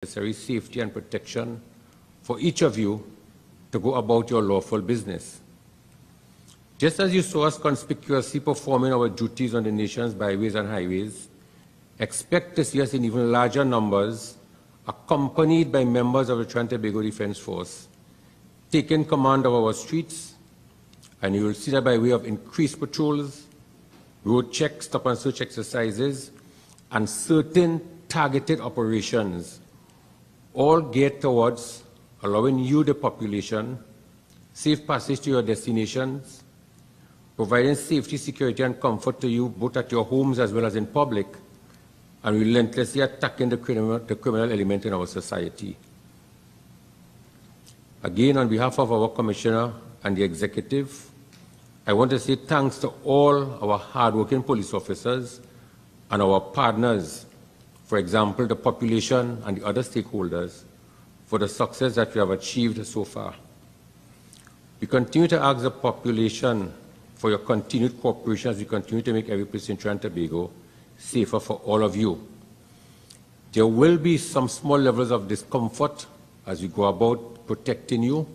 necessary safety and protection for each of you to go about your lawful business. Just as you saw us conspicuously performing our duties on the nation's byways and highways, expect to see us in even larger numbers, accompanied by members of the Trinidad and Tobago Defense Force, taking command of our streets, and you will see that by way of increased patrols, road checks, stop and search exercises, and certain targeted operations, all geared towards allowing you, the population, safe passage to your destinations, providing safety, security, and comfort to you both at your homes as well as in public, and relentlessly attacking the criminal element in our society. Again, on behalf of our Commissioner and the Executive, I want to say thanks to all our hardworking police officers and our partners, for example, the population and the other stakeholders, for the success that we have achieved so far. We continue to ask the population for your continued cooperation as we continue to make every place in Trinidad and Tobago safer for all of you. There will be some small levels of discomfort as we go about protecting you.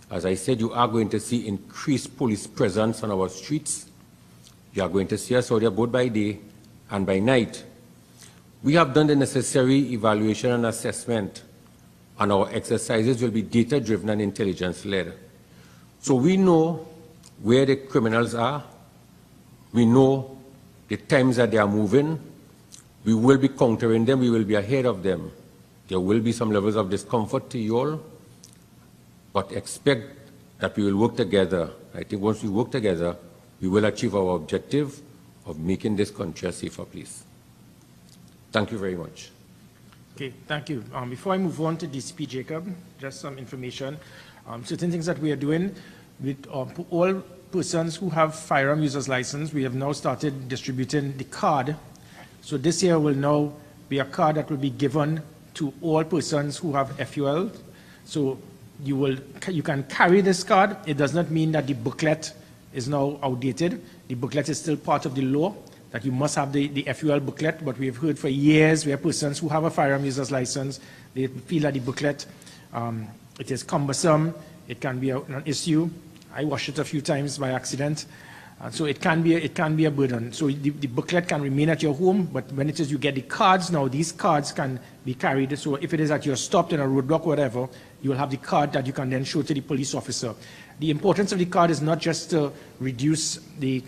As I said, you are going to see increased police presence on our streets. You are going to see us out there both by day and by night. We have done the necessary evaluation and assessment, and our exercises will be data-driven and intelligence-led. So we know where the criminals are. We know the times that they are moving. We will be countering them. We will be ahead of them. There will be some levels of discomfort to you all, but expect that we will work together. I think once we work together, we will achieve our objective of making this country a safer place. Thank you very much. Okay, thank you. Before I move on to DCP Jacob, just some information. Certain things that we are doing with all persons who have firearm users license, we have now started distributing the card. So this year will now be a card that will be given to all persons who have FUL. So you can carry this card. It does not mean that the booklet is now outdated. The booklet is still part of the law, that you must have the FUL booklet, but we have heard for years where persons who have a firearm user's license, they feel that the booklet, it is cumbersome, it can be an issue. I washed it a few times by accident, so it can be a burden. So the booklet can remain at your home, but when it is you get the cards now, these cards can be carried. So if it is that you're stopped in a roadblock or whatever, you will have the card that you can then show to the police officer. The importance of the card is not just to reduce the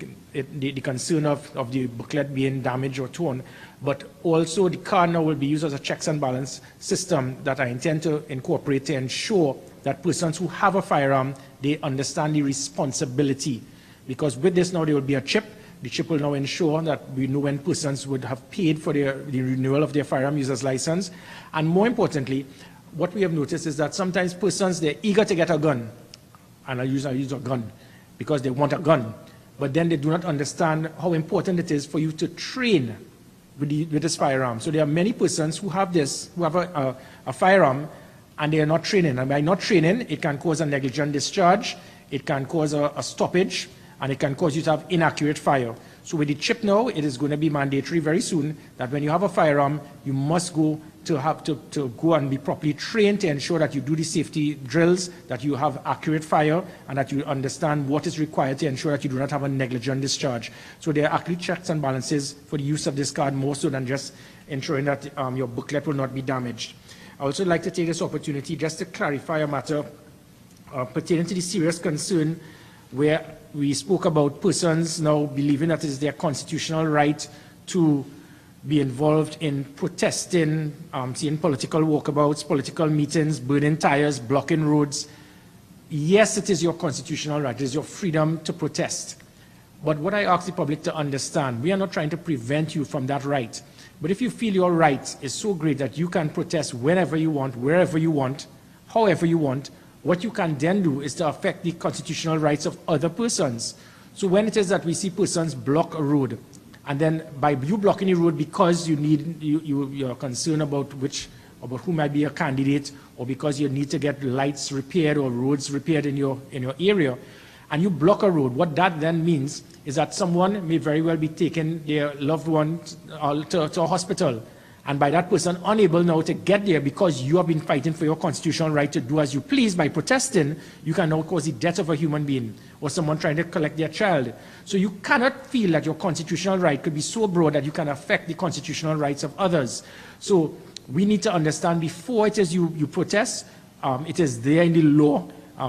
concern of the booklet being damaged or torn, but also the card now will be used as a checks and balance system that I intend to incorporate to ensure that persons who have a firearm, they understand the responsibility. Because with this now there will be a chip. The chip will now ensure that we know when persons would have paid for the renewal of their firearm user's license. And more importantly, what we have noticed is that sometimes persons, they're eager to get a gun, and I use a gun because they want a gun, but then they do not understand how important it is for you to train with this firearm. So there are many persons who have a firearm and they are not training, and by not training, it can cause a negligent discharge, it can cause a stoppage, and it can cause you to have inaccurate fire. So with the chip now, it is going to be mandatory very soon that when you have a firearm, you must go to go and be properly trained to ensure that you do the safety drills, that you have accurate fire, and that you understand what is required to ensure that you do not have a negligent discharge. So there are actually checks and balances for the use of this card more so than just ensuring that your booklet will not be damaged. I also like to take this opportunity just to clarify a matter pertaining to the serious concern where we spoke about persons now believing that it is their constitutional right to be involved in protesting, seeing political walkabouts, political meetings, burning tires, blocking roads. Yes, it is your constitutional right. It is your freedom to protest. But what I ask the public to understand, we are not trying to prevent you from that right. But if you feel your right is so great that you can protest whenever you want, wherever you want, however you want, what you can then do is to affect the constitutional rights of other persons. So when it is that we see persons block a road, and then by you blocking the road because you're concerned about who might be a candidate, or because you need to get lights repaired or roads repaired in your area, and you block a road, what that then means is that someone may very well be taking their loved one to a hospital, and by that person unable now to get there because you have been fighting for your constitutional right to do as you please by protesting, you can now cause the death of a human being or someone trying to collect their child. So you cannot feel that your constitutional right could be so broad that you can affect the constitutional rights of others. So we need to understand before it is you protest, it is there in the law.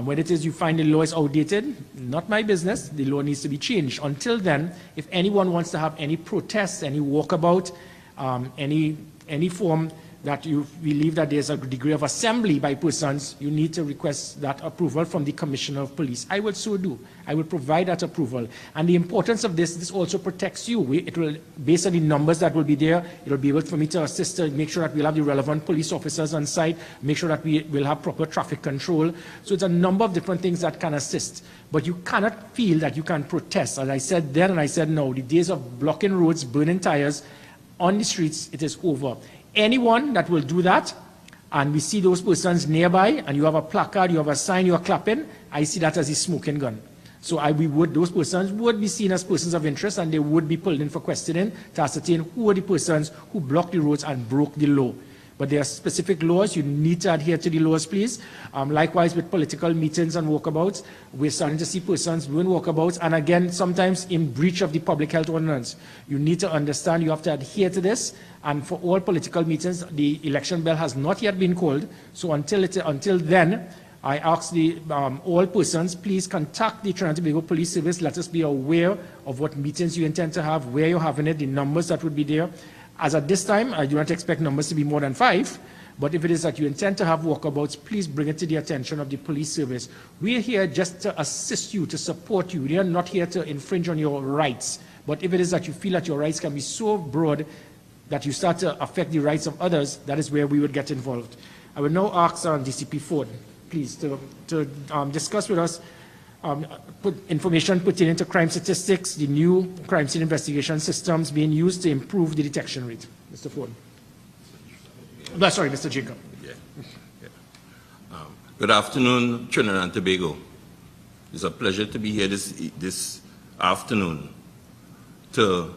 When it is you find the law is outdated, not my business, the law needs to be changed. Until then, if anyone wants to have any protests, any walkabout, any form that you believe that there's a degree of assembly by persons, you need to request that approval from the Commissioner of Police. I will so do. I will provide that approval. And the importance of this also protects you. It will, based on the numbers that will be there, it will be able for me to assist to make sure that we'll have the relevant police officers on site, make sure that we will have proper traffic control. So it's a number of different things that can assist. But you cannot feel that you can protest. As I said then and I said now, the days of blocking roads, burning tires on the streets, it is over. Anyone that will do that, and we see those persons nearby, and you have a placard, you have a sign, you are clapping, I see that as a smoking gun. So those persons would be seen as persons of interest, and they would be pulled in for questioning to ascertain who are the persons who blocked the roads and broke the law. But there are specific laws. You need to adhere to the laws, please. Likewise, with political meetings and walkabouts, we're starting to see persons doing walkabouts, and again, sometimes in breach of the public health ordinance. You need to understand you have to adhere to this, and for all political meetings, the election bell has not yet been called. So until then, I ask all persons, please contact the Trinidad and Tobago Police Service. Let us be aware of what meetings you intend to have, where you're having it, the numbers that would be there. As at this time, I do not expect numbers to be more than 5, but if it is that you intend to have walkabouts, please bring it to the attention of the police service. We are here just to assist you, to support you. We are not here to infringe on your rights. But if it is that you feel that your rights can be so broad that you start to affect the rights of others, that is where we would get involved. I will now ask DCP Ford, please, to discuss with us information pertaining to crime statistics, the new crime scene investigation systems being used to improve the detection rate. Mr. Ford. Sorry, Mr. Jacob. Good afternoon, Trinidad and Tobago. It's a pleasure to be here this afternoon to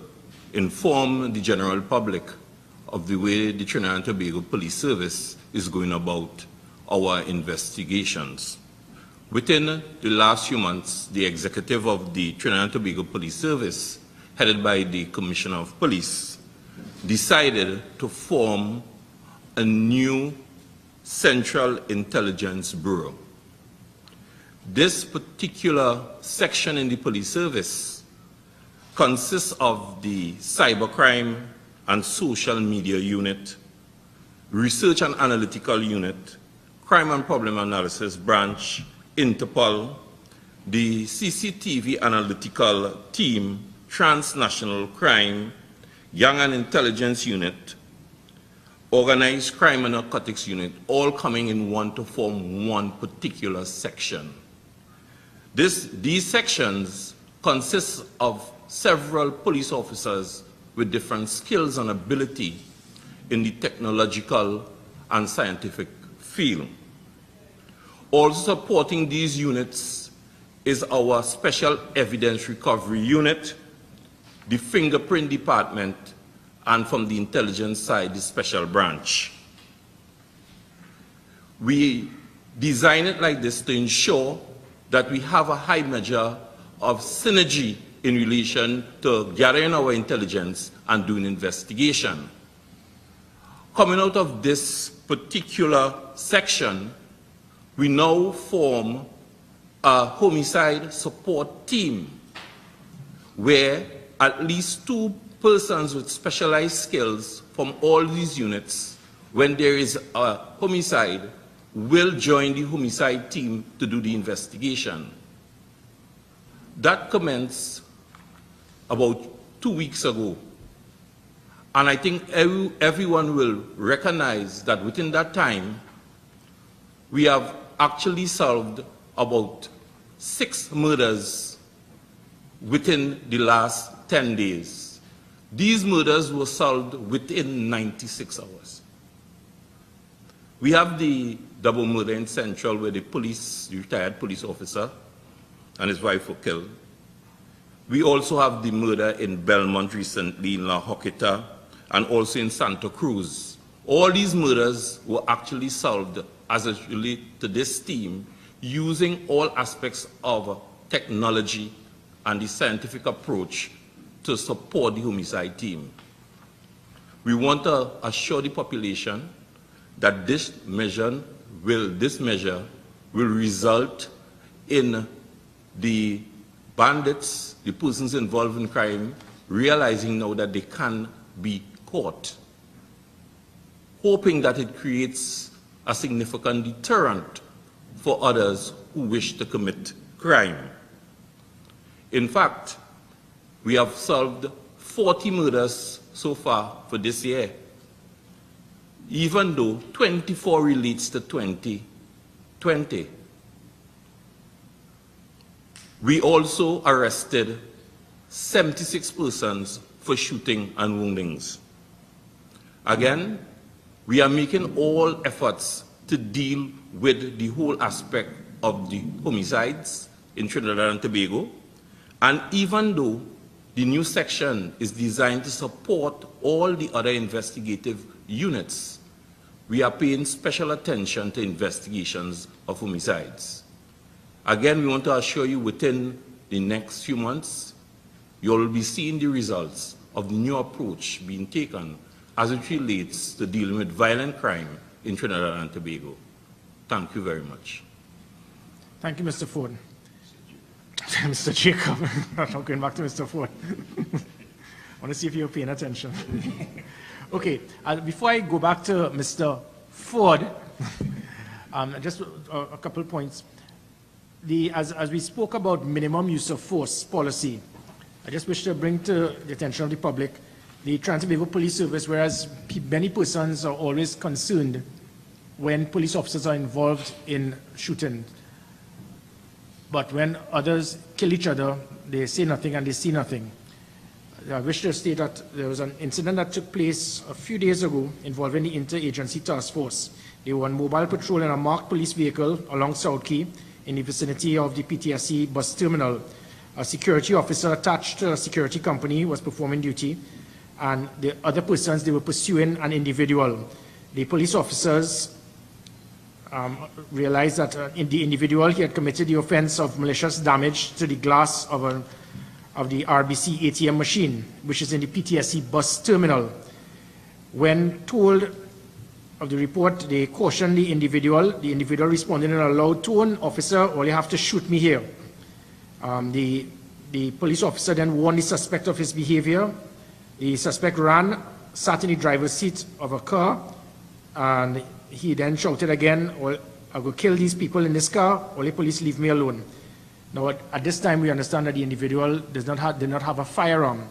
inform the general public of the way the Trinidad and Tobago Police Service is going about our investigations. Within the last few months, the executive of the Trinidad and Tobago Police Service, headed by the Commissioner of Police, decided to form a new Central Intelligence Bureau. This particular section in the police service consists of the Cybercrime and Social Media Unit, Research and Analytical Unit, Crime and Problem Analysis Branch, Interpol, the CCTV Analytical Team, Transnational Crime, Young and Intelligence Unit, Organized Crime and Narcotics Unit, all coming in one to form one particular section. These sections consist of several police officers with different skills and ability in the technological and scientific field. Also supporting these units is our Special Evidence Recovery Unit, the Fingerprint Department, and from the intelligence side, the Special Branch. We design it like this to ensure that we have a high measure of synergy in relation to gathering our intelligence and doing investigation. Coming out of this particular section, we now form a homicide support team where at least 2 persons with specialized skills from all these units, when there is a homicide, will join the homicide team to do the investigation. That commenced about 2 weeks ago. And I think everyone will recognize that within that time, we have actually solved about 6 murders within the last 10 days. These murders were solved within 96 hours. We have the double murder in Central where the retired police officer and his wife were killed. We also have the murder in Belmont recently, in La Hoqueta, and also in Santa Cruz. All these murders were actually solved as it relates to this team using all aspects of technology and the scientific approach to support the homicide team. We want to assure the population that this measure will result in the bandits, the persons involved in crime, realizing now that they can be caught, hoping that it creates a significant deterrent for others who wish to commit crime. In fact, we have solved 40 murders so far for this year, even though 24 relates to 2020. We also arrested 76 persons for shooting and woundings. Again, we are making all efforts to deal with the whole aspect of the homicides in Trinidad and Tobago. And even though the new section is designed to support all the other investigative units, we are paying special attention to investigations of homicides. Again, we want to assure you within the next few months, you will be seeing the results of the new approach being taken as it relates to dealing with violent crime in Trinidad and Tobago. Thank you very much. Thank you, Mr. Ford. Mr. Jacob, I'm going back to Mr. Ford. I want to see if you're paying attention. Okay, before I go back to Mr. Ford, just a couple of points. As we spoke about minimum use of force policy, I just wish to bring to the attention of the public the Trinidad and Tobago Police Service, whereas many persons are always concerned when police officers are involved in shooting. But when others kill each other, they say nothing and they see nothing. I wish to state that there was an incident that took place a few days ago involving the Interagency Task Force. They were on mobile patrol in a marked police vehicle along South Key in the vicinity of the PTSC bus terminal. A security officer attached to a security company was performing duty, and the other persons, they were pursuing an individual. The police officers realized that the individual, he had committed the offense of malicious damage to the glass of the RBC ATM machine, which is in the PTSC bus terminal. When told of the report, they cautioned the individual. The individual responded in a loud tone, "Officer, all you have to shoot me here." The police officer then warned the suspect of his behavior. The suspect ran, sat in the driver's seat of a car, and he then shouted again, "I will kill these people in this car, all the police leave me alone." Now, at this time, we understand that the individual did not have a firearm.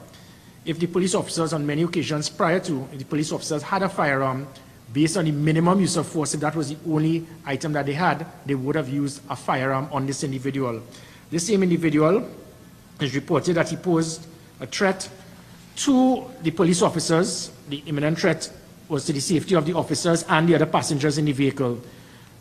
If the police officers, on many occasions prior to, if the police officers had a firearm, based on the minimum use of force, if that was the only item that they had, they would have used a firearm on this individual. This same individual is reported that he posed a threat to the police officers. The imminent threat was to the safety of the officers and the other passengers in the vehicle.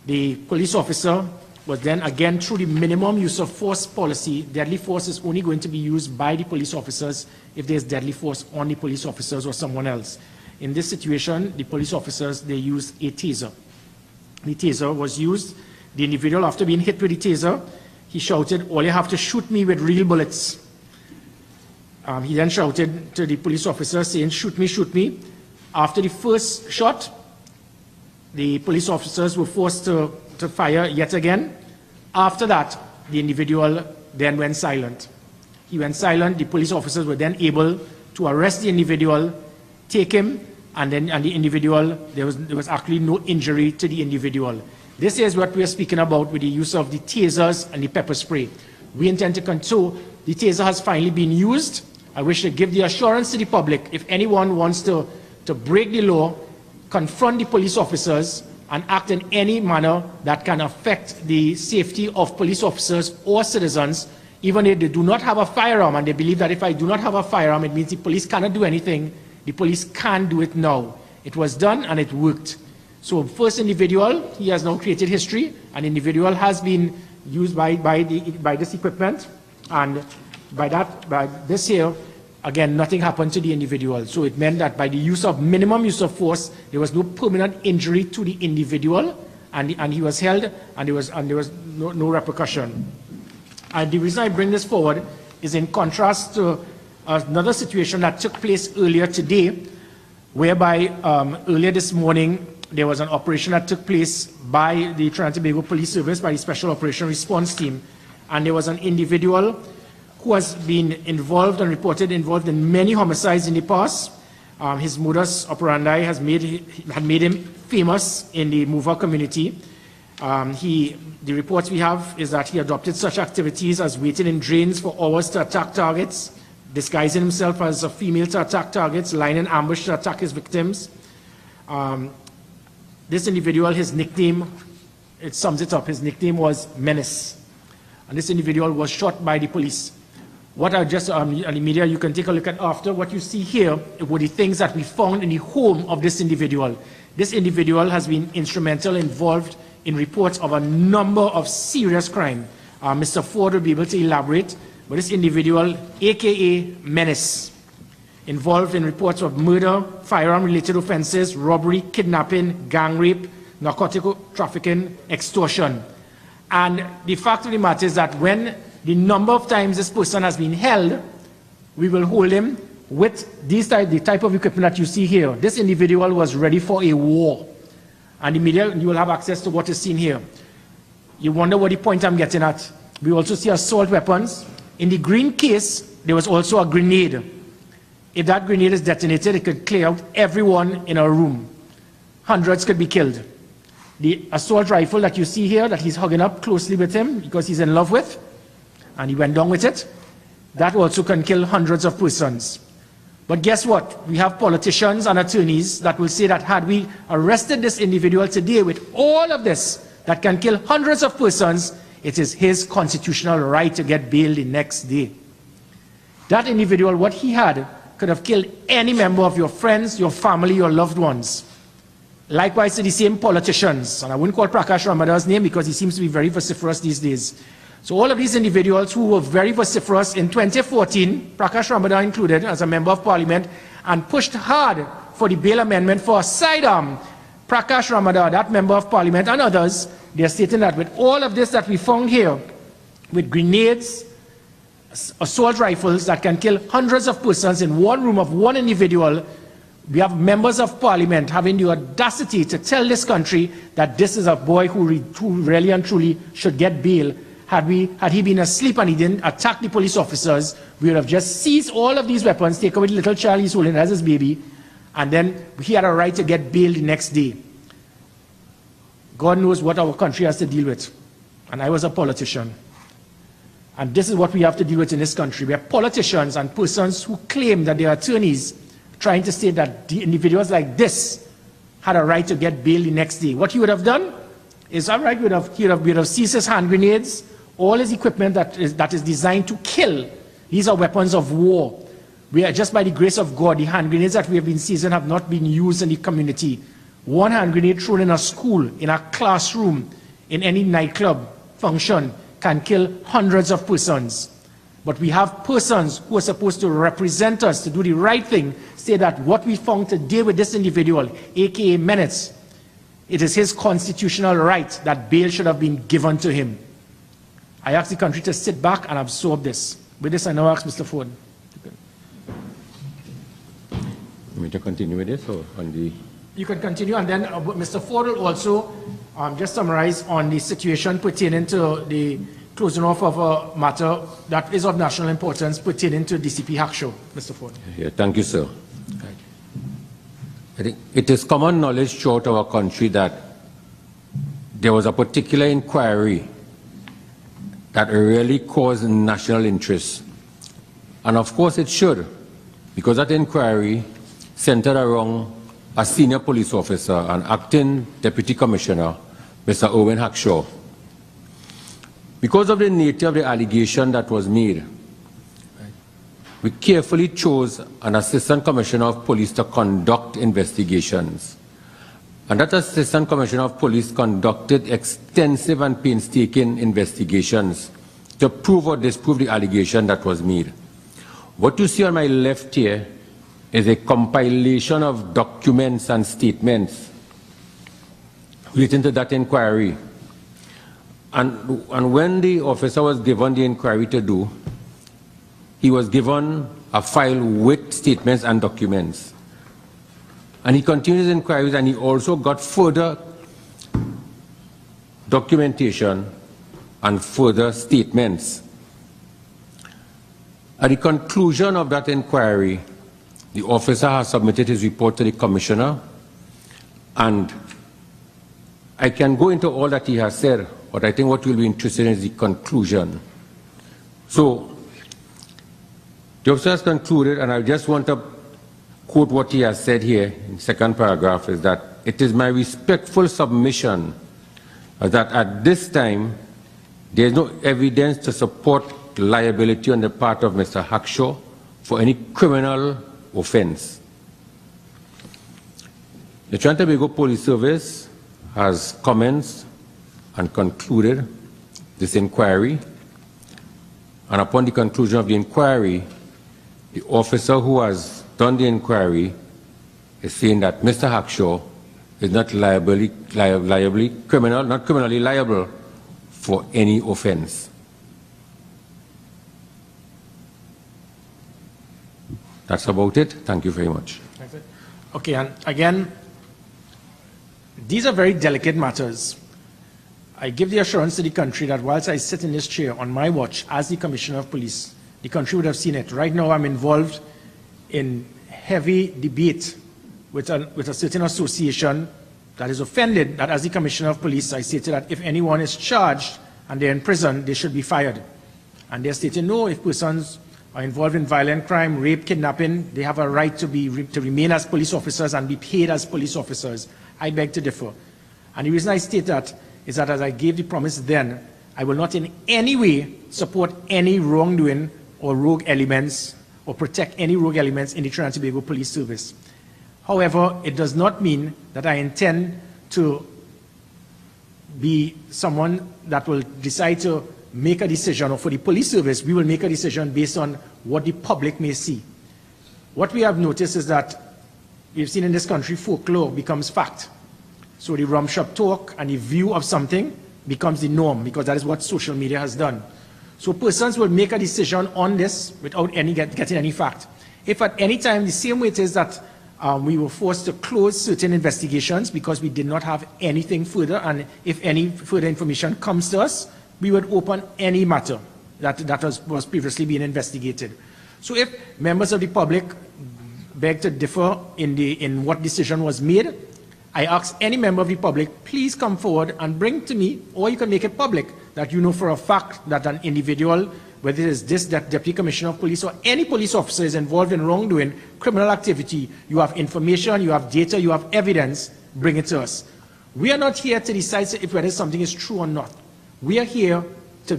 The police officer was then, again, through the minimum use of force policy, deadly force is only going to be used by the police officers if there's deadly force on the police officers or someone else. In this situation, the police officers, they used a taser. The taser was used. The individual, after being hit with the taser, he shouted, "All you have to shoot me with real bullets." He then shouted to the police officer, saying, "Shoot me, shoot me." After the first shot, the police officers were forced to fire yet again. After that, the individual then went silent. He went silent. The police officers were then able to arrest the individual, take him, and the individual, there was actually no injury to the individual. This is what we are speaking about with the use of the tasers and the pepper spray. We intend to control. The taser has finally been used. I wish to give the assurance to the public, if anyone wants to break the law, confront the police officers, and act in any manner that can affect the safety of police officers or citizens, even if they do not have a firearm, and they believe that if I do not have a firearm, it means the police cannot do anything. The police can do it now. It was done and it worked. So first individual, he has now created history. An individual has been used by this equipment, and by this here, again, nothing happened to the individual. So it meant that by the minimum use of force, there was no permanent injury to the individual, and he was held, and there was no repercussion. And the reason I bring this forward is in contrast to another situation that took place earlier today, whereby earlier this morning, there was an operation that took place by the Trinidad and Tobago Police Service, by the Special Operation Response Team, and there was an individual who has been involved and reported involved in many homicides in the past. His modus operandi had made him famous in the mover community. The reports we have is that he adopted such activities as waiting in drains for hours to attack targets, disguising himself as a female to attack targets, lying in ambush to attack his victims. This individual, his nickname, it sums it up, his nickname was Menace. And this individual was shot by the police. What I just, on the media, you can take a look at after. What you see here were the things that we found in the home of this individual. This individual has been instrumental, involved in reports of a number of serious crime. Mr. Ford will be able to elaborate, but this individual, AKA Menace, involved in reports of murder, firearm-related offenses, robbery, kidnapping, gang rape, narcotic trafficking, extortion. And the fact of the matter is that when the number of times this person has been held, we will hold him with the type of equipment that you see here. This individual was ready for a war. And the media, you will have access to what is seen here. You wonder what the point I'm getting at. We also see assault weapons. In the green case, there was also a grenade. If that grenade is detonated, it could clear out everyone in a room. Hundreds could be killed. The assault rifle that you see here, that he's hugging up closely with him because he's in love with, and he went down with it, that also can kill hundreds of persons. But guess what? We have politicians and attorneys that will say that had we arrested this individual today with all of this that can kill hundreds of persons, it is his constitutional right to get bail the next day. That individual, what he had, could have killed any member of your friends, your family, your loved ones. Likewise to the same politicians, and I wouldn't call Prakash Ramada's name because he seems to be very vociferous these days. So all of these individuals who were very vociferous in 2014, Prakash Ramada included as a member of parliament, and pushed hard for the bail amendment for a sidearm. Prakash Ramada, that member of parliament, and others, they are stating that with all of this that we found here, with grenades, assault rifles that can kill hundreds of persons in one room of one individual, we have members of parliament having the audacity to tell this country that this is a boy who really and truly should get bail. Had he been asleep and he didn't attack the police officers, we would have just seized all of these weapons, take away the little child he's holding as his baby, and then he had a right to get bail the next day. God knows what our country has to deal with. And I was a politician. And this is what we have to deal with in this country. We have politicians and persons who claim that they are attorneys trying to say that the individuals like this had a right to get bail the next day. What he would have done is, all right, he would have seized his hand grenades, all his equipment that is designed to kill. These are weapons of war. We are, just by the grace of God, the hand grenades that we have been seizing have not been used in the community. One hand grenade thrown in a school, in a classroom, in any nightclub function can kill hundreds of persons. But we have persons who are supposed to represent us, to do the right thing, say that what we found today with this individual, aka Menace, it is his constitutional right that bail should have been given to him. I ask the country to sit back and absorb this. With this, I now ask Mr. Ford. You want to continue with this or on the... You can continue, and then Mr. Ford will also just summarize on the situation pertaining to the closing off of a matter that is of national importance pertaining to DCP Hackshaw. Mr. Ford. Yeah, thank you, sir. I think it is common knowledge throughout our country that there was a particular inquiry that really caused national interest. And of course it should, because that inquiry centered around a senior police officer, an acting deputy commissioner, Mr. I.A.N. Hackshaw. Because of the nature of the allegation that was made, we carefully chose an assistant commissioner of police to conduct investigations. And that assistant commissioner of police conducted extensive and painstaking investigations to prove or disprove the allegation that was made. What you see on my left here is a compilation of documents and statements relating to that inquiry. And when the officer was given the inquiry to do, he was given a file with statements and documents. And he continued his inquiries, and he also got further documentation and further statements. At the conclusion of that inquiry, the officer has submitted his report to the commissioner, and I can go into all that he has said, but I think what will be interesting is the conclusion. So, the officer has concluded, and I just want to quote what he has said here in the second paragraph, is that it is my respectful submission that at this time, there is no evidence to support liability on the part of Mr. Hackshaw for any criminal offense. The Trinidad and Tobago Police Service has commenced and concluded this inquiry, and upon the conclusion of the inquiry, the officer who has done the inquiry is saying that Mr. Hackshaw is not criminally liable for any offense. That's about it. Thank you very much. Okay, and again, these are very delicate matters. I give the assurance to the country that whilst I sit in this chair on my watch as the Commissioner of Police, the country would have seen it. Right now, I'm involved in heavy debate with a certain association that is offended that as the Commissioner of Police, I stated that if anyone is charged and they're in prison, they should be fired. And they're stating, no, if persons are involved in violent crime, rape, kidnapping, they have a right to remain as police officers and be paid as police officers. I beg to differ. And the reason I state that is that as I gave the promise then, I will not in any way support any wrongdoing or rogue elements or protect any rogue elements in the Trinidad and Tobago Police Service. However, it does not mean that I intend to be someone that will decide to make a decision, or for the police service, we will make a decision based on what the public may see. What we have noticed is that we've seen in this country folklore becomes fact. So the rum shop talk and the view of something becomes the norm, because that is what social media has done. So persons will make a decision on this without getting any fact. If at any time, the same way it is that we were forced to close certain investigations because we did not have anything further, and if any further information comes to us, we would open any matter that was previously being investigated. So if members of the public beg to differ in what decision was made, I ask any member of the public, please come forward and bring to me, or you can make it public, that you know for a fact that an individual, whether it is that Deputy Commissioner of Police or any police officer is involved in wrongdoing, criminal activity, you have information, you have data, you have evidence, bring it to us. We are not here to decide if whether something is true or not. We are here to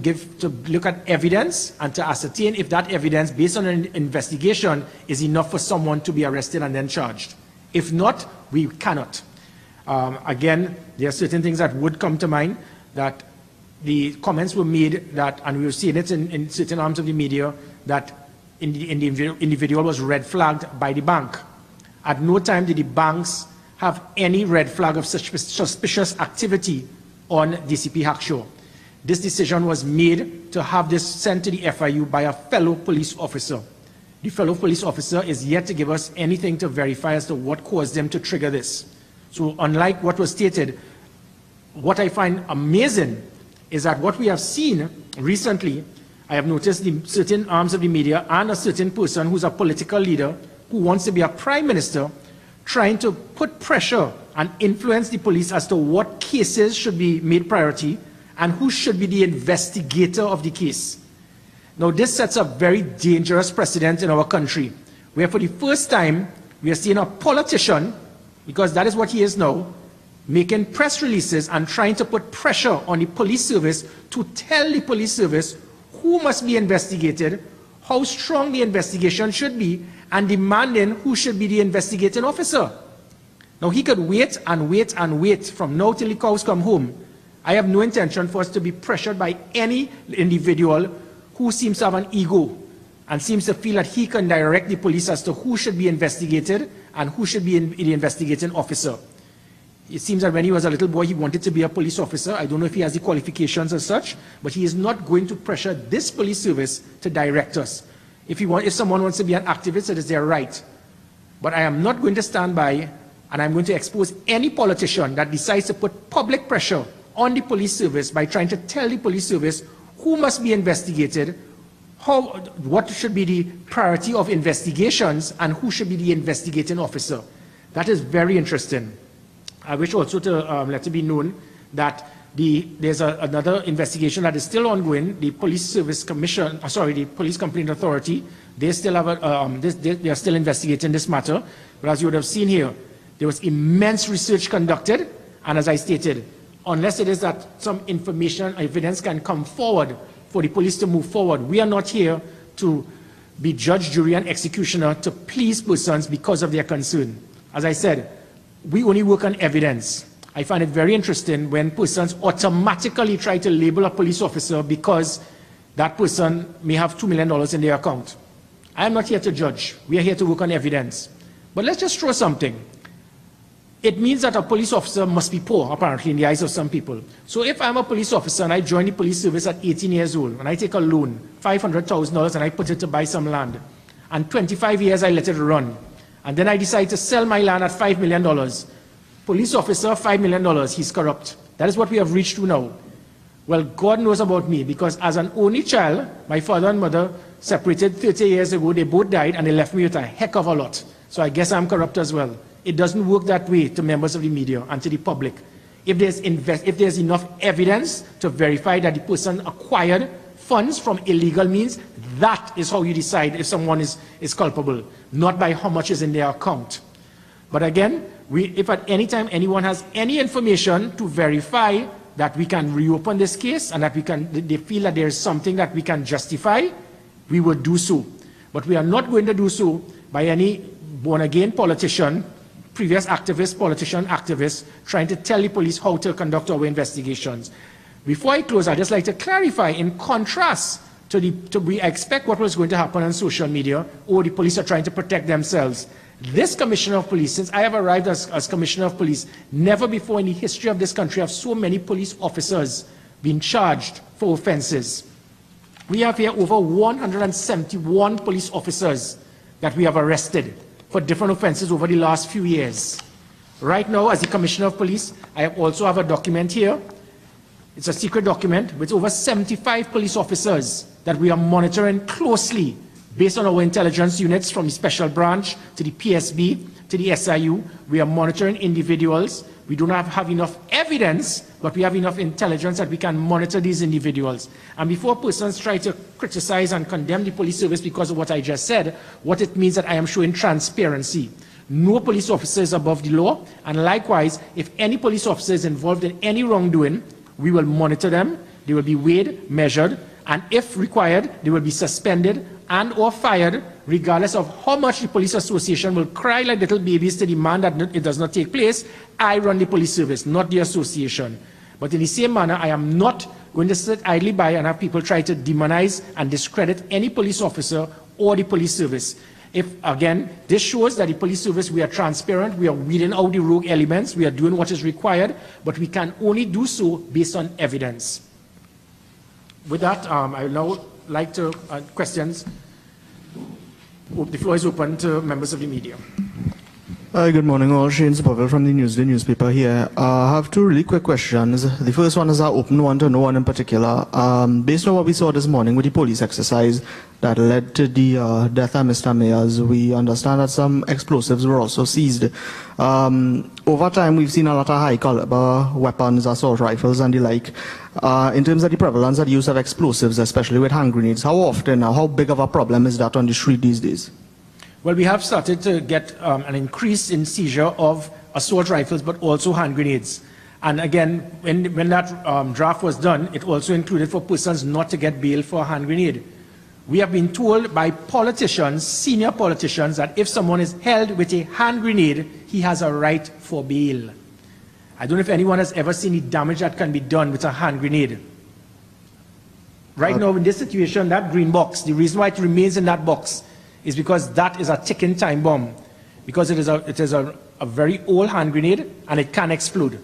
look at evidence and to ascertain if that evidence, based on an investigation, is enough for someone to be arrested and then charged. If not, we cannot. Again, there are certain things that would come to mind, that the comments were made that, and we were seeing it in certain arms of the media, that the individual was red flagged by the bank. At no time did the banks have any red flag of such suspicious activity on DCP Hackshaw. This decision was made to have this sent to the FIU by a fellow police officer. The fellow police officer is yet to give us anything to verify as to what caused them to trigger this. So unlike what was stated, what I find amazing is that what we have seen recently, I have noticed certain arms of the media and a certain person who's a political leader who wants to be a prime minister trying to put pressure and influence the police as to what cases should be made priority and who should be the investigator of the case. Now, this sets a very dangerous precedent in our country, where for the first time, we are seeing a politician, because that is what he is now, making press releases and trying to put pressure on the police service to tell the police service who must be investigated, how strong the investigation should be, and demanding who should be the investigating officer. Now, he could wait and wait and wait from now till the cows come home. I have no intention for us to be pressured by any individual who seems to have an ego and seems to feel that he can direct the police as to who should be investigated and who should be the investigating officer. It seems that when he was a little boy, he wanted to be a police officer. I don't know if he has the qualifications as such, but he is not going to pressure this police service to direct us. If someone wants to be an activist, it is their right. But I am not going to stand by, and I'm going to expose any politician that decides to put public pressure on the police service by trying to tell the police service who must be investigated, what should be the priority of investigations, and who should be the investigating officer. That is very interesting. I wish also to let it be known that there's another investigation that is still ongoing. The Police Service Commission, the Police Complaint Authority, they still have they are still investigating this matter. But as you would have seen here, there was immense research conducted, and as I stated, unless it is that some information, evidence can come forward for the police to move forward, we are not here to be judge, jury, and executioner to please persons because of their concern. As I said, we only work on evidence. I find it very interesting when persons automatically try to label a police officer because that person may have $2 million in their account. I am not here to judge. We are here to work on evidence. But let's just throw something. It means that a police officer must be poor, apparently, in the eyes of some people. So if I'm a police officer and I join the police service at 18 years old, and I take a loan, $500,000, and I put it to buy some land, and 25 years I let it run, and then I decide to sell my land at $5 million. Police officer, $5 million, he's corrupt. That is what we have reached to now. Well, God knows about me, because as an only child, my father and mother separated 30 years ago. They both died, and they left me with a heck of a lot. So I guess I'm corrupt as well. It doesn't work that way to members of the media and to the public. If there's enough evidence to verify that the person acquired funds from illegal means, that is how you decide if someone is culpable, not by how much is in their account. But again, if at any time anyone has any information to verify that we can reopen this case and that they feel that there is something that we can justify, we will do so. But we are not going to do so by any born-again politician, previous activist, politician, activist, trying to tell the police how to conduct our investigations. Before I close, I'd just like to clarify, in contrast to we expect what was going to happen on social media, or the police are trying to protect themselves. This Commissioner of Police, since I have arrived as Commissioner of Police, never before in the history of this country have so many police officers been charged for offenses. We have here over 171 police officers that we have arrested for different offenses over the last few years. Right now, as the Commissioner of Police, I also have a document here. It's a secret document with over 75 police officers that we are monitoring closely based on our intelligence units, from the Special Branch to the PSB to the SIU. We are monitoring individuals. We do not have enough evidence, but we have enough intelligence that we can monitor these individuals. And before persons try to criticize and condemn the police service because of what I just said, what it means that I am showing transparency. No police officer is above the law, and likewise, if any police officer is involved in any wrongdoing, we will monitor them. They will be weighed, measured, and if required, they will be suspended and or fired, regardless of how much the police association will cry like little babies to demand that it does not take place. I run the police service, not the association. But in the same manner, I am not going to sit idly by and have people try to demonize and discredit any police officer or the police service. If, again, this shows that the police service, we are transparent, we are weeding out the rogue elements, we are doing what is required, but we can only do so based on evidence. With that, I would now like to questions. The floor is open to members of the media. Good morning all. Shane Pavel from the Newsday newspaper here. I have two really quick questions. The first one is an open one to no one in particular. Based on what we saw this morning with the police exercise that led to the death of Mr. Mayers, we understand that some explosives were also seized. Over time, we've seen a lot of high caliber weapons, assault rifles and the like. In terms of the prevalence of the use of explosives, especially with hand grenades, how often, how big of a problem is that on the street these days? Well, we have started to get an increase in seizure of assault rifles, but also hand grenades. And again, when that draft was done, it also included for persons not to get bail for a hand grenade. We have been told by politicians, senior politicians, that if someone is held with a hand grenade, he has a right for bail. I don't know if anyone has ever seen the damage that can be done with a hand grenade. Right now, in this situation, that green box, the reason why it remains in that box is because that is a ticking time bomb, because it is a very old hand grenade and it can explode.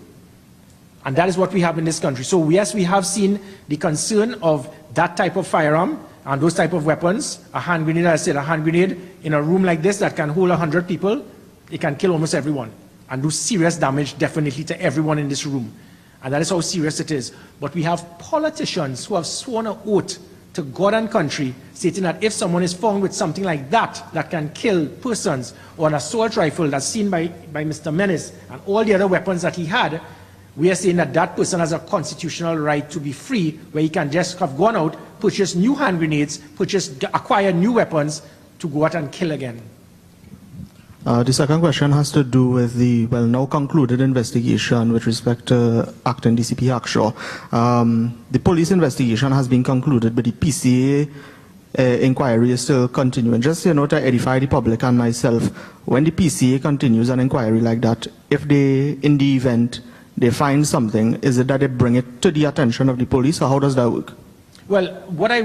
And that is what we have in this country. So yes, we have seen the concern of that type of firearm and those type of weapons. A hand grenade, as I said, a hand grenade in a room like this that can hold 100 people, it can kill almost everyone and do serious damage definitely to everyone in this room. And that is how serious it is. But we have politicians who have sworn an oath to God and country, stating that if someone is found with something like that, that can kill persons, or an assault rifle that's seen by Mr. Menace and all the other weapons that he had, we are saying that that person has a constitutional right to be free, where he can just have gone out, purchase new hand grenades, acquire new weapons to go out and kill again. The second question has to do with the, well, now concluded investigation with respect to acting DCP Hackshaw. The police investigation has been concluded, but the PCA inquiry is still continuing. Just to edify the public and myself, when the PCA continues an inquiry like that, if they, in the event, they find something, is it that they bring it to the attention of the police, or how does that work? Well, I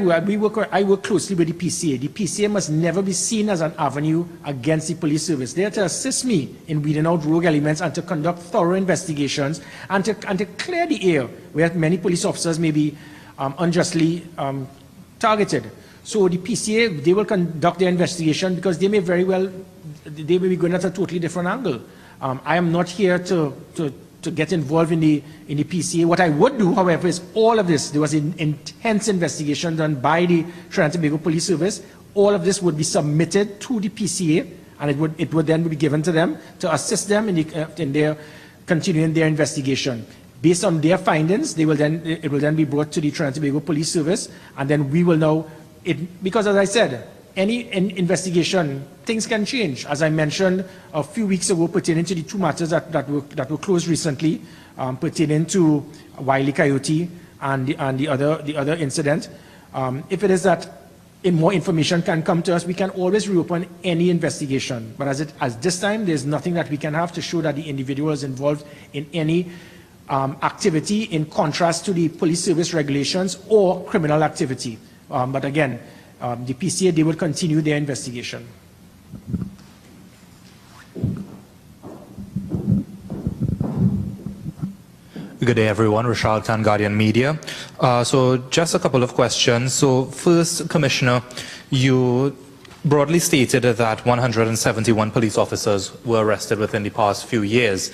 work closely with the PCA. The PCA must never be seen as an avenue against the police service. They are to assist me in weeding out rogue elements and to conduct thorough investigations and to clear the air where many police officers may be unjustly targeted. So the PCA, they will conduct their investigation because they may very well, they may be going at a totally different angle. I am not here to get involved in the PCA. What I would do, however, is all of this. There was an intense investigation done by the Trinidad and Tobago Police Service. All of this would be submitted to the PCA, and it would then be given to them to assist them in their continuing their investigation. Based on their findings, it will then be brought to the Trinidad and Tobago Police Service, and then we will know it. Because as I said, any investigation, things can change. As I mentioned a few weeks ago, pertaining to the two matters that were closed recently, pertaining to Wile E. Coyote and the other incident. If it is that more information can come to us, we can always reopen any investigation. But as this time, there's nothing that we can have to show that the individual is involved in any activity in contrast to the police service regulations or criminal activity. But again, the PCA, they will continue their investigation. Good day, everyone. Rashad Khan, Guardian Media. So just a couple of questions. So first, Commissioner, you broadly stated that 171 police officers were arrested within the past few years.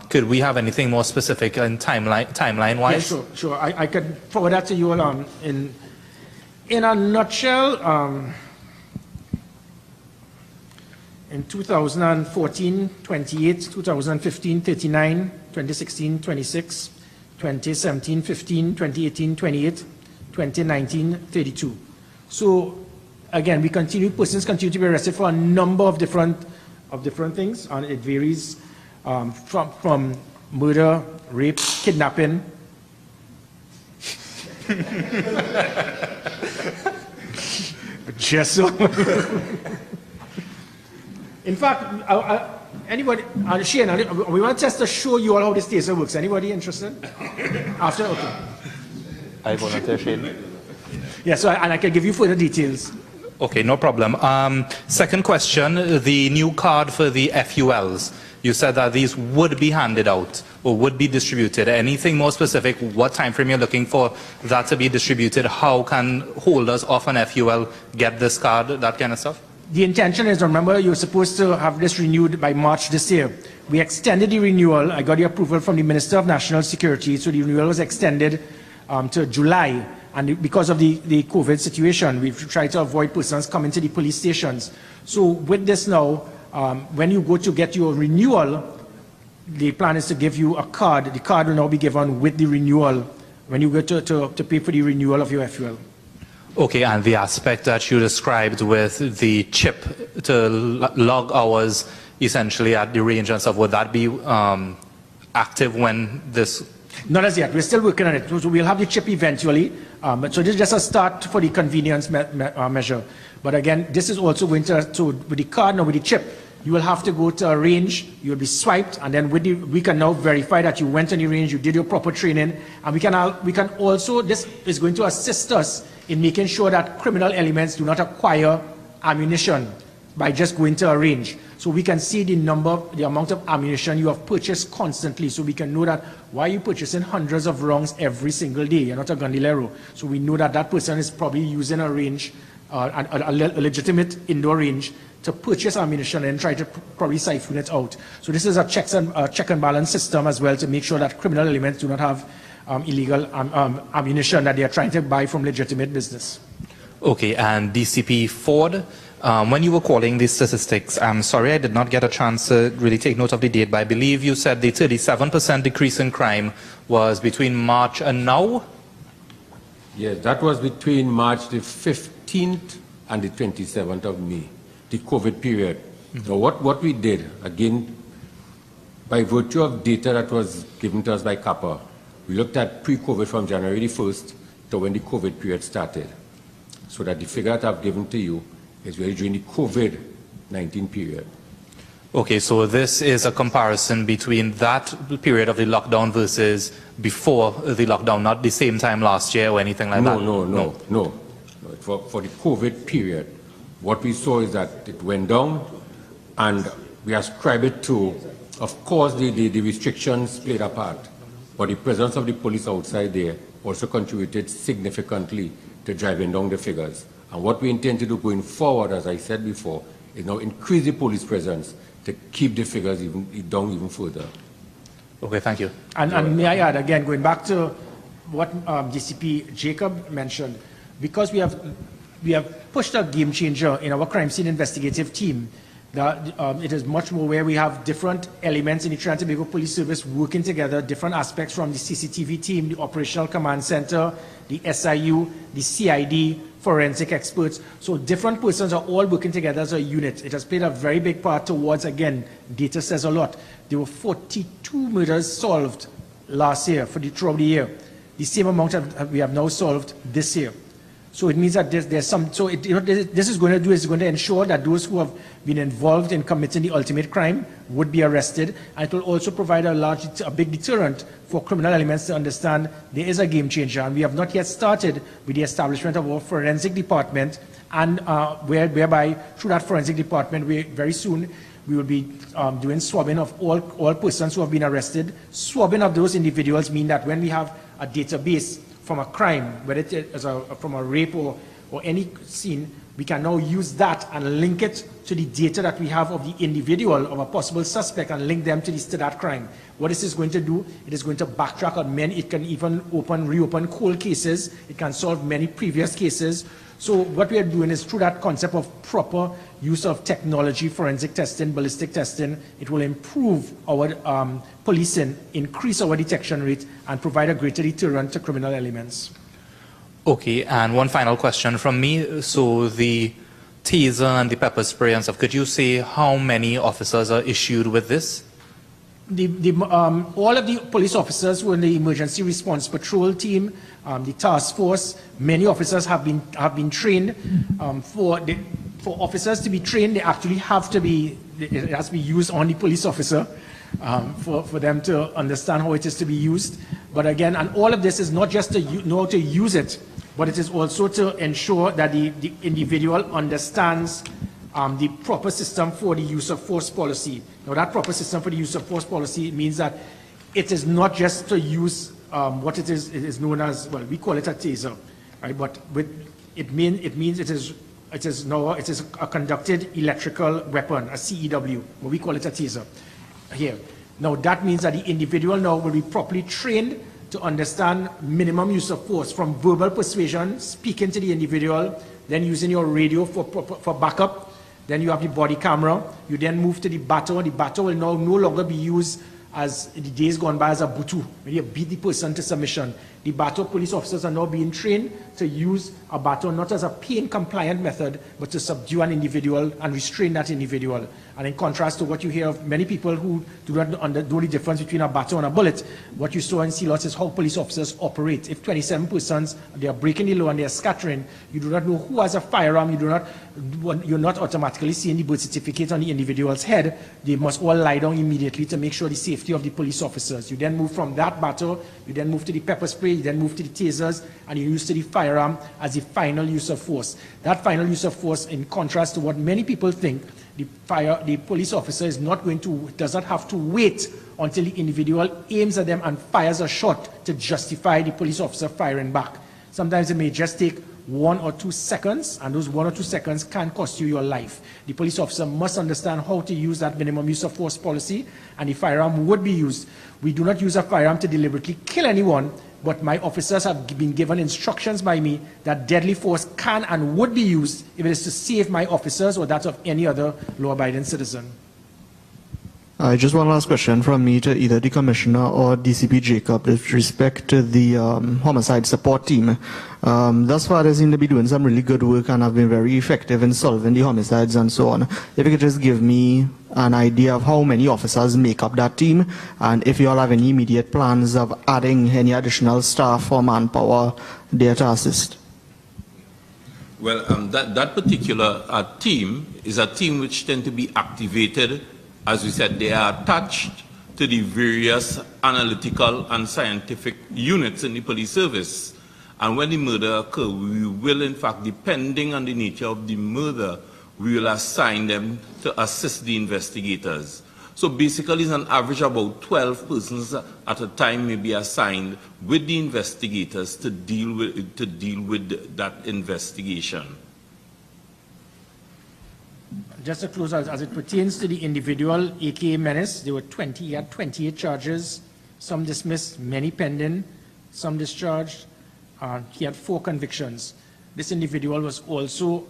Could we have anything more specific and timeline-wise? Yeah, sure. I could forward that to you in a nutshell. In 2014, 28, 2015, 39, 2016, 26, 2017, 15, 2018, 28, 2019, 32. So again, persons continue to be arrested for a number of different things, and it varies from murder, rape, kidnapping. Just so. In fact, anybody, Shane, we want just to show you all how this taser works. Anybody interested? After, okay. I volunteer, Shane. Yeah, so and I can give you further details. Okay, no problem. Second question, the new card for the FULs. You said that these would be handed out or would be distributed. Anything more specific? What time frame you're looking for that to be distributed? How can holders of an FUL get this card? That kind of stuff. The intention is, remember, you're supposed to have this renewed by March this year. We extended the renewal. I got the approval from the Minister of National Security, so the renewal was extended to July. And because of the COVID situation, we've tried to avoid persons coming to the police stations. So with this now, when you go to get your renewal, the plan is to give you a card. The card will now be given with the renewal when you go to pay for the renewal of your FUL. Okay, and the aspect that you described with the chip to log hours essentially at the range and stuff, would that be active when this? Not as yet. We're still working on it. So we'll have the chip eventually. So this is just a start for the convenience measure. But again, this is also going to with the card, now with the chip, you will have to go to a range, you will be swiped, and then we can now verify that you went on the range, you did your proper training, and we can also, this is going to assist us in making sure that criminal elements do not acquire ammunition by just going to a range. So we can see the amount of ammunition you have purchased constantly, so we can know that why you're purchasing hundreds of rounds every single day. You're not a gandilero. So we know that that person is probably using a range, a legitimate indoor range, to purchase ammunition and try to probably siphon it out. So this is a check and balance system as well to make sure that criminal elements do not have illegal ammunition that they are trying to buy from legitimate business. Okay, and DCP Ford, when you were calling these statistics, I'm sorry I did not get a chance to really take note of the date, but I believe you said the 37% decrease in crime was between March and now? Yes, that was between March the 15th and the 27th of May, the COVID period. So what we did, again, by virtue of data that was given to us by CAPA, we looked at pre-COVID from January the 1st to when the COVID period started. So that the figure that I've given to you is really during the COVID-19 period. Okay, so this is a comparison between that period of the lockdown versus before the lockdown, not the same time last year or anything like that? No. For the COVID period, what we saw is that it went down, and we ascribe it to, of course, the restrictions played a part, but the presence of the police outside there also contributed significantly to driving down the figures. And what we intend to do going forward, as I said before, is now increase the police presence to keep the figures down even further. Okay, thank you. And may I add, again, going back to what DCP Jacob mentioned, because we have pushed a game changer in our crime scene investigative team, that it is much more where we have different elements in the Trinidad and Tobago Police Service working together, different aspects from the CCTV team, the Operational Command Center, the SIU, the CID, forensic experts. So different persons are all working together as a unit. It has played a very big part towards, again, data says a lot. There were 42 murders solved last year throughout the year. The same amount we have now solved this year. So it means that there's some, so this is going to ensure that those who have been involved in committing the ultimate crime would be arrested, and it will also provide a big deterrent for criminal elements to understand there is a game changer. And we have not yet started with the establishment of our forensic department, and whereby through that forensic department, very soon we will be doing swabbing of all persons who have been arrested. Swabbing of those individuals mean that when we have a database from a crime, whether it is from a rape or any scene, we can now use that and link it to the data that we have of the individual, of a possible suspect, and link them to that crime. What this is going to do, it is going to backtrack on many, it can even reopen cold cases, it can solve many previous cases. So what we are doing is through that concept of proper use of technology, forensic testing, ballistic testing, it will improve our policing, increase our detection rate, and provide a greater deterrent to criminal elements. Okay, and one final question from me. So the taser and the pepper spray and stuff, could you say how many officers are issued with this? All of the police officers who are in the emergency response patrol team, the task force, many officers have been trained. For officers to be trained, they actually have to be, it has to be used on the police officer for them to understand how it is to be used. But again, and all of this is not just to know how to use it, but it is also to ensure that the individual understands the proper system for the use of force policy. Now, that proper system for the use of force policy means that it is not just to use what it is known as, well, we call it a taser, right? But it means it is a conducted electrical weapon, a CEW, but we call it a taser here. Now, that means that the individual now will be properly trained to understand minimum use of force, from verbal persuasion, speaking to the individual, then using your radio for backup. Then you have the body camera. You then move to the baton. The baton will now no longer be used as the days gone by as a butu, when you beat the person to submission. The baton police officers are now being trained to use a baton not as a pain-compliant method, but to subdue an individual and restrain that individual. And in contrast to what you hear of many people who do not know the difference between a baton and a bullet, what you saw in Sealots is how police officers operate. If 27 persons, they are breaking the law and they are scattering, you do not know who has a firearm, you're not automatically seeing the birth certificate on the individual's head. They must all lie down immediately to make sure the safety of the police officers. You then move from that battle, you then move to the pepper spray, you then move to the tasers, and you use to the firearm as the final use of force. That final use of force, in contrast to what many people think, the police officer does not have to wait until the individual aims at them and fires a shot to justify the police officer firing back. Sometimes it may just take 1 or 2 seconds, and those 1 or 2 seconds can cost you your life. The police officer must understand how to use that minimum use of force policy, and the firearm would be used. We do not use a firearm to deliberately kill anyone, but my officers have been given instructions by me that deadly force can and would be used if it is to save my officers or that of any other law-abiding citizen. Just one last question from me to either the Commissioner or DCP Jacob with respect to the homicide support team. Thus far, they seem to be doing some really good work and have been very effective in solving the homicides and so on. If you could just give me an idea of how many officers make up that team, and if you all have any immediate plans of adding any additional staff or manpower there to assist. Well, that particular team is a team which tend to be activated. As we said, they are attached to the various analytical and scientific units in the police service. And when the murder occurs, we will, in fact, depending on the nature of the murder, we will assign them to assist the investigators. So basically, it's an average about 12 persons at a time may be assigned with the investigators to deal with that investigation. Just to close out, as it pertains to the individual, A.K.A. Menace, he had 28 charges, some dismissed, many pending, some discharged. He had 4 convictions. This individual was also,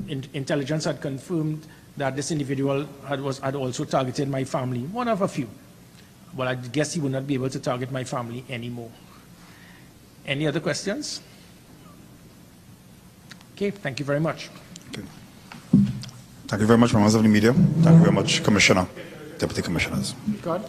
intelligence had confirmed that this individual had also targeted my family, one of a few. But I guess he would not be able to target my family anymore. Any other questions? Okay, thank you very much. Okay. Thank you very much, members of the media. Thank you very much, Commissioner, Deputy Commissioners. Record.